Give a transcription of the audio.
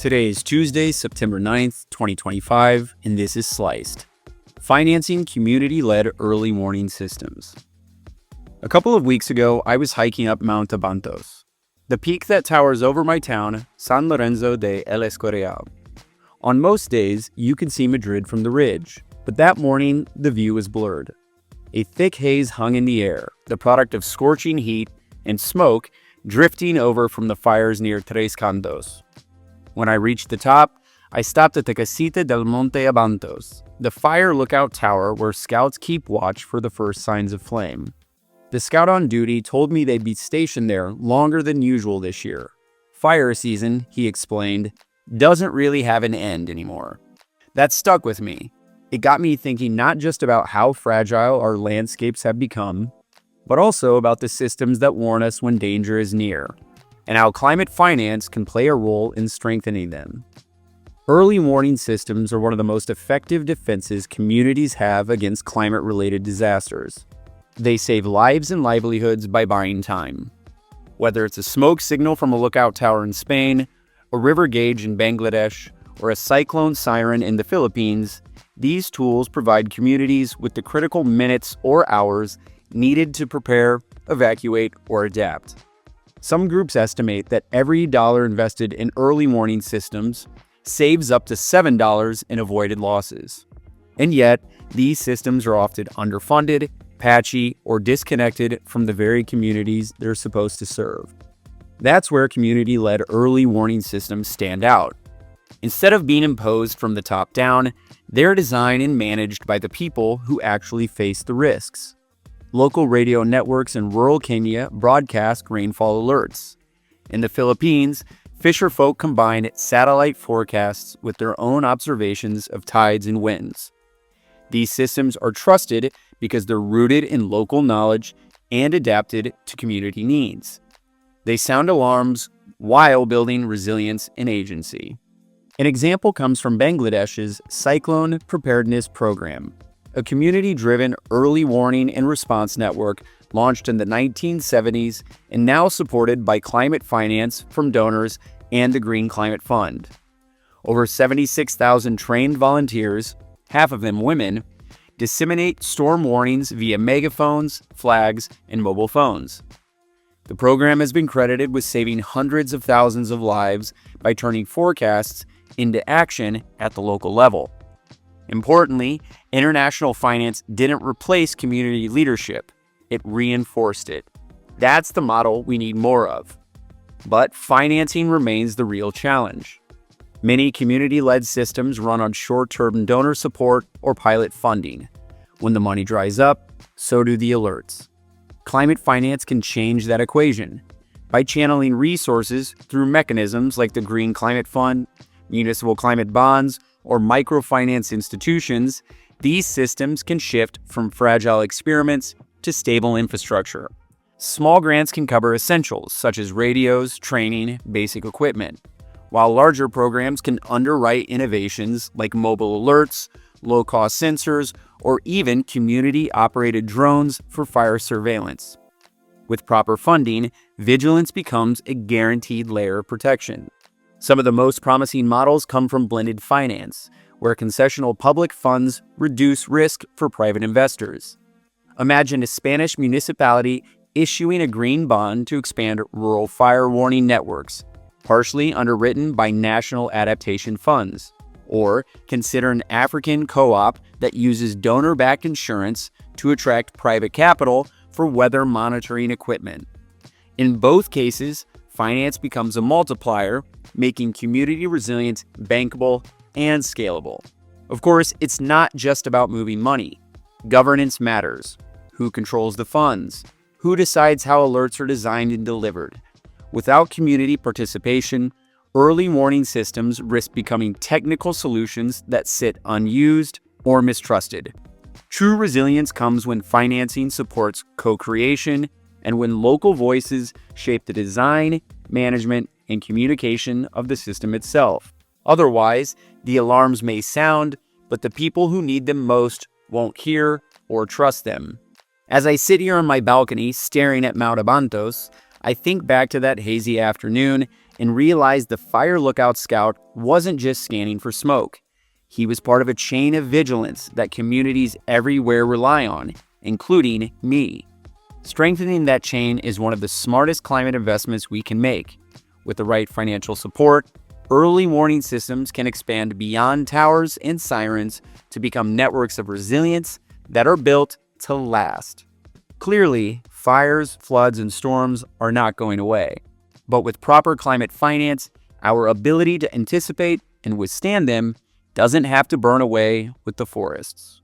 Today is Tuesday, September 9th, 2025, and this is Sliced. Financing community-led early warning systems. A couple of weeks ago, I was hiking up Mount Abantos, the peak that towers over my town, San Lorenzo de El Escorial. On most days, you can see Madrid from the ridge, but that morning, the view was blurred. A thick haze hung in the air, the product of scorching heat and smoke drifting over from the fires near Tres Cantos. When I reached the top, I stopped at the Casita del Monte Abantos, the fire lookout tower where scouts keep watch for the first signs of flame. The scout on duty told me they'd be stationed there longer than usual this year. Fire season, he explained, doesn't really have an end anymore. That stuck with me. It got me thinking not just about how fragile our landscapes have become, but also about the systems that warn us when danger is near, and how climate finance can play a role in strengthening them. Early warning systems are one of the most effective defenses communities have against climate-related disasters. They save lives and livelihoods by buying time. Whether it's a smoke signal from a lookout tower in Spain, a river gauge in Bangladesh, or a cyclone siren in the Philippines, these tools provide communities with the critical minutes or hours needed to prepare, evacuate, or adapt. Some groups estimate that every dollar invested in early warning systems saves up to $7 in avoided losses. And yet, these systems are often underfunded, patchy, or disconnected from the very communities they're supposed to serve. That's where community-led early warning systems stand out. Instead of being imposed from the top down, they're designed and managed by the people who actually face the risks. Local radio networks in rural Kenya broadcast rainfall alerts. In the Philippines, fisherfolk combine satellite forecasts with their own observations of tides and winds. These systems are trusted because they're rooted in local knowledge and adapted to community needs. They sound alarms while building resilience and agency. An example comes from Bangladesh's Cyclone Preparedness Program, a community-driven early warning and response network launched in the 1970s and now supported by climate finance from donors and the Green Climate Fund. Over 76,000 trained volunteers, half of them women, disseminate storm warnings via megaphones, flags, and mobile phones. The program has been credited with saving hundreds of thousands of lives by turning forecasts into action at the local level. Importantly, international finance didn't replace community leadership, it reinforced it. That's the model we need more of. But financing remains the real challenge. Many community-led systems run on short-term donor support or pilot funding. When the money dries up, so do the alerts. Climate finance can change that equation. By channeling resources through mechanisms like the Green Climate Fund, municipal climate bonds, or microfinance institutions, these systems can shift from fragile experiments to stable infrastructure. Small grants can cover essentials such as radios, training, basic equipment, while larger programs can underwrite innovations like mobile alerts, low-cost sensors, or even community-operated drones for fire surveillance. With proper funding, vigilance becomes a guaranteed layer of protection. Some of the most promising models come from blended finance, where concessional public funds reduce risk for private investors. Imagine a Spanish municipality issuing a green bond to expand rural fire warning networks, partially underwritten by national adaptation funds. Or consider an African co-op that uses donor-backed insurance to attract private capital for weather monitoring equipment. In both cases, finance becomes a multiplier, making community resilience bankable and scalable. Of course, it's not just about moving money. Governance matters. Who controls the funds? Who decides how alerts are designed and delivered? Without community participation, early warning systems risk becoming technical solutions that sit unused or mistrusted. True resilience comes when financing supports co-creation and when local voices shape the design, management, and communication of the system itself. Otherwise, the alarms may sound, but the people who need them most won't hear or trust them. As I sit here on my balcony staring at Mount Abantos, I think back to that hazy afternoon and realized the fire lookout scout wasn't just scanning for smoke. He was part of a chain of vigilance that communities everywhere rely on, including me. Strengthening that chain is one of the smartest climate investments we can make. With the right financial support, early warning systems can expand beyond towers and sirens to become networks of resilience that are built to last. Clearly, fires, floods, and storms are not going away. But with proper climate finance, our ability to anticipate and withstand them doesn't have to burn away with the forests.